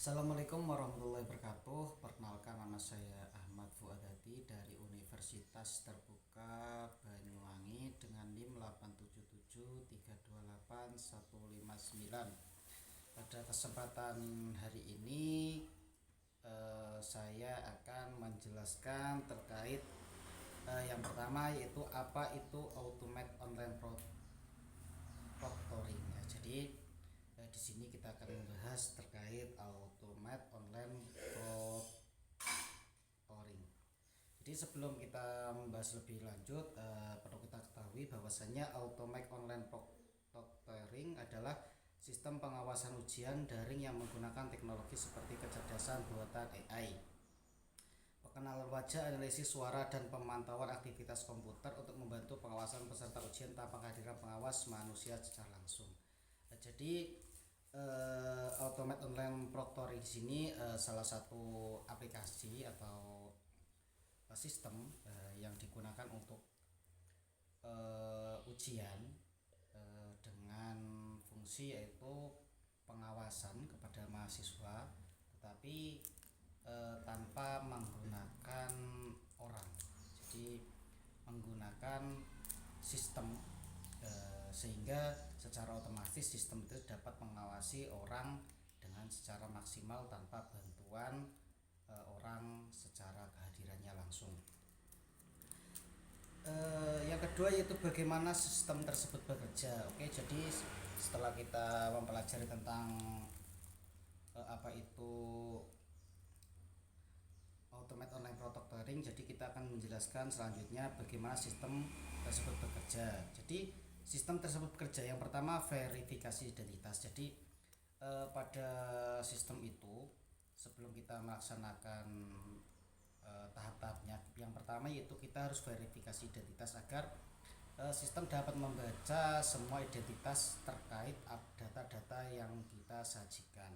Assalamualaikum warahmatullahi wabarakatuh. Perkenalkan, nama saya Ahmad Fuadati dari Universitas Terbuka Banyuwangi dengan NIM 877328159. Pada kesempatan hari ini saya akan menjelaskan terkait yang pertama, yaitu apa itu Automate Online Proctoring ya. Jadi di sini kita akan membahas terkait Automate Online Proctoring. Jadi sebelum kita membahas lebih lanjut, perlu kita ketahui bahwasanya Automate Online Proctoring adalah sistem pengawasan ujian daring yang menggunakan teknologi seperti kecerdasan buatan AI, pengenalan wajah, analisis suara, dan pemantauan aktivitas komputer untuk membantu pengawasan peserta ujian tanpa kehadiran pengawas manusia secara langsung. Jadi Automate Online Proctoring di sini salah satu aplikasi atau sistem yang digunakan untuk ujian dengan fungsi yaitu pengawasan kepada mahasiswa, tetapi tanpa menggunakan orang. Jadi menggunakan sistem sehingga secara otomatis sistem itu dapat mengawasi orang dengan secara maksimal tanpa bantuan orang secara kehadirannya langsung. Yang kedua yaitu bagaimana sistem tersebut bekerja. Oke, jadi setelah kita mempelajari tentang apa itu Automate Online Proctoring, jadi kita akan menjelaskan selanjutnya bagaimana sistem tersebut bekerja. Jadi sistem tersebut bekerja, yang pertama verifikasi identitas. Jadi pada sistem itu sebelum kita melaksanakan tahap-tahapnya, yang pertama yaitu kita harus verifikasi identitas agar sistem dapat membaca semua identitas terkait data-data yang kita sajikan.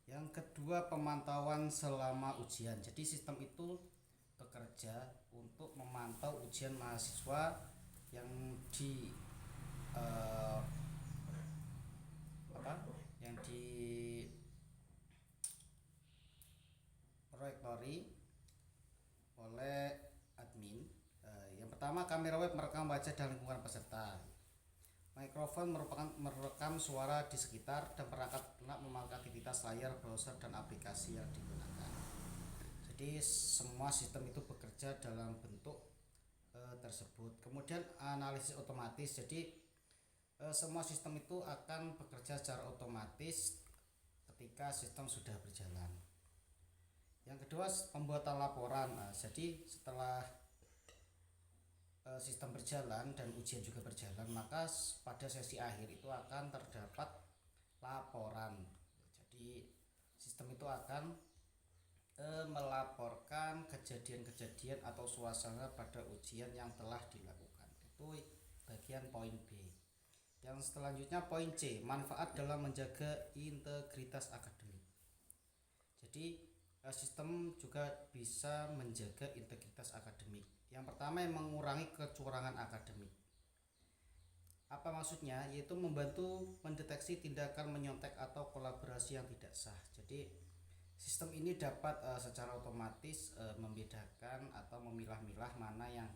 Yang kedua, pemantauan selama ujian. Jadi sistem itu bekerja untuk memantau ujian mahasiswa yang di yang di proyektori oleh admin. Yang pertama, kamera web merekam wajah dan lingkungan peserta. Mikrofon merekam suara di sekitar, dan perangkat lunak memantau aktivitas layar, browser, dan aplikasi yang digunakan. Jadi semua sistem itu bekerja dalam bentuk tersebut. Kemudian analisis otomatis. Jadi semua sistem itu akan bekerja secara otomatis ketika sistem sudah berjalan. Yang kedua, pembuatan laporan. Jadi setelah sistem berjalan dan ujian juga berjalan, maka pada sesi akhir itu akan terdapat laporan. Jadi sistem itu akan melaporkan kejadian-kejadian atau suasana pada ujian yang telah dilakukan. Itu bagian poin B. Yang selanjutnya poin C, manfaat dalam menjaga integritas akademik. Jadi sistem juga bisa menjaga integritas akademik. Yang pertama, yang mengurangi kecurangan akademik. Apa maksudnya? Yaitu membantu mendeteksi tindakan menyontek atau kolaborasi yang tidak sah. Jadi sistem ini dapat secara otomatis membedakan atau memilah-milah mana yang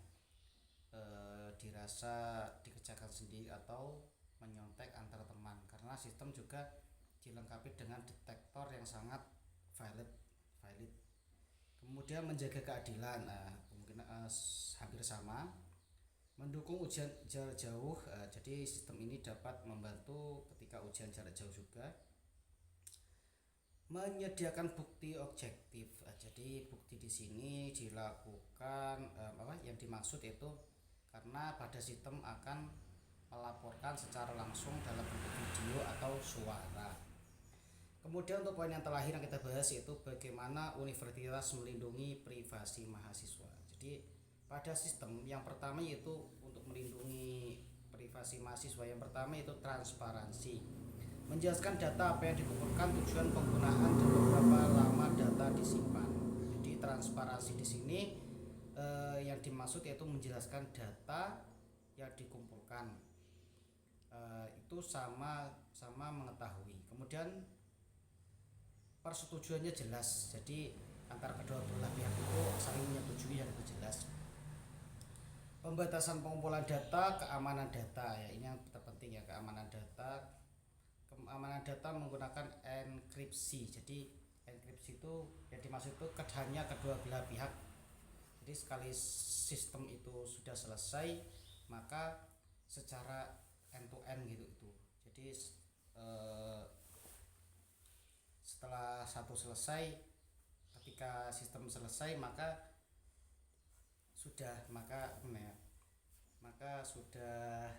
dirasa dikerjakan sendiri atau menyontek antar teman, karena sistem juga dilengkapi dengan detektor yang sangat valid. Kemudian menjaga keadilan, kemungkinan hampir sama. Mendukung ujian jarak jauh, jadi sistem ini dapat membantu ketika ujian jarak jauh juga. Menyediakan bukti objektif, jadi bukti di sini dilakukan yang dimaksud itu karena pada sistem akan melaporkan secara langsung dalam bentuk video atau suara. Kemudian untuk poin yang terakhir yang kita bahas yaitu bagaimana universitas melindungi privasi mahasiswa. Jadi pada sistem yang pertama yaitu untuk melindungi privasi mahasiswa, yang pertama itu transparansi. Menjelaskan data apa yang dikumpulkan, tujuan penggunaan, dan beberapa lama data disimpan. Jadi transparansi di sini yang dimaksud yaitu menjelaskan data yang dikumpulkan itu sama mengetahui. Kemudian persetujuannya jelas, jadi antara kedua belah pihak itu saling menyetujui yang itu jelas. Pembatasan pengumpulan data, keamanan data ya, ini yang terpenting ya, keamanan data. Keamanan data menggunakan enkripsi. Jadi enkripsi itu yang dimaksud itu hanya kedua belah pihak. Jadi sekali sistem itu sudah selesai, maka secara end to end gitu itu. Jadi setelah satu selesai, ketika sistem selesai maka sudah maka sudah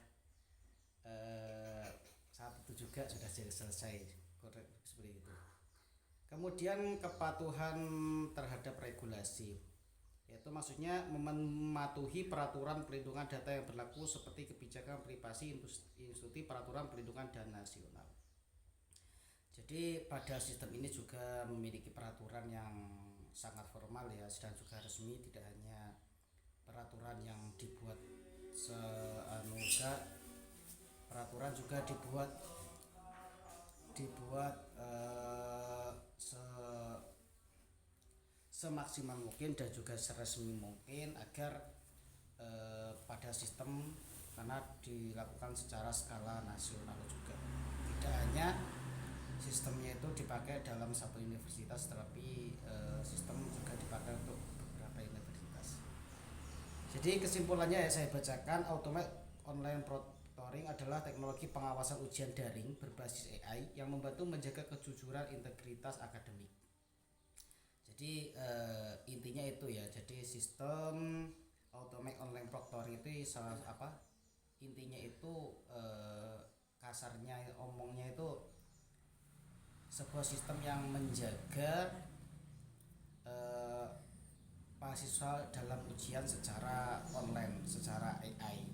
saat itu juga sudah selesai, seperti itu. Kemudian kepatuhan terhadap regulasi, yaitu maksudnya mematuhi peraturan pelindungan data yang berlaku seperti kebijakan privasi, institusi peraturan pelindungan data nasional. Jadi pada sistem ini juga memiliki peraturan yang sangat formal ya, dan juga resmi, tidak hanya peraturan yang dibuat peraturan juga dibuat semaksimal mungkin dan juga seresmi mungkin agar pada sistem, karena dilakukan secara skala nasional juga, tidak hanya sistemnya itu dipakai dalam satu universitas, tetapi sistem juga dipakai untuk beberapa universitas. Jadi kesimpulannya ya saya bacakan, Automated Online Proctoring adalah teknologi pengawasan ujian daring berbasis AI yang membantu menjaga kejujuran integritas akademik. Jadi intinya itu ya, jadi sistem Automated Online Proctoring itu salah intinya itu kasarnya omongnya itu sebuah sistem yang menjaga mahasiswa dalam ujian secara online, secara AI.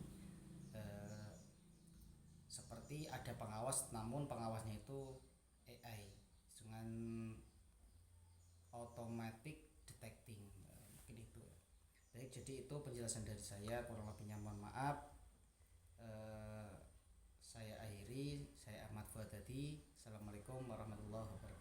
Seperti ada pengawas, namun pengawasnya itu AI dengan automatic detecting, mungkin itu. Baik, jadi itu penjelasan dari saya, kurang lebihnya mohon maaf. Saya akhiri, saya Ahmad Fuadadi. Assalamualaikum warahmatullahi wabarakatuh.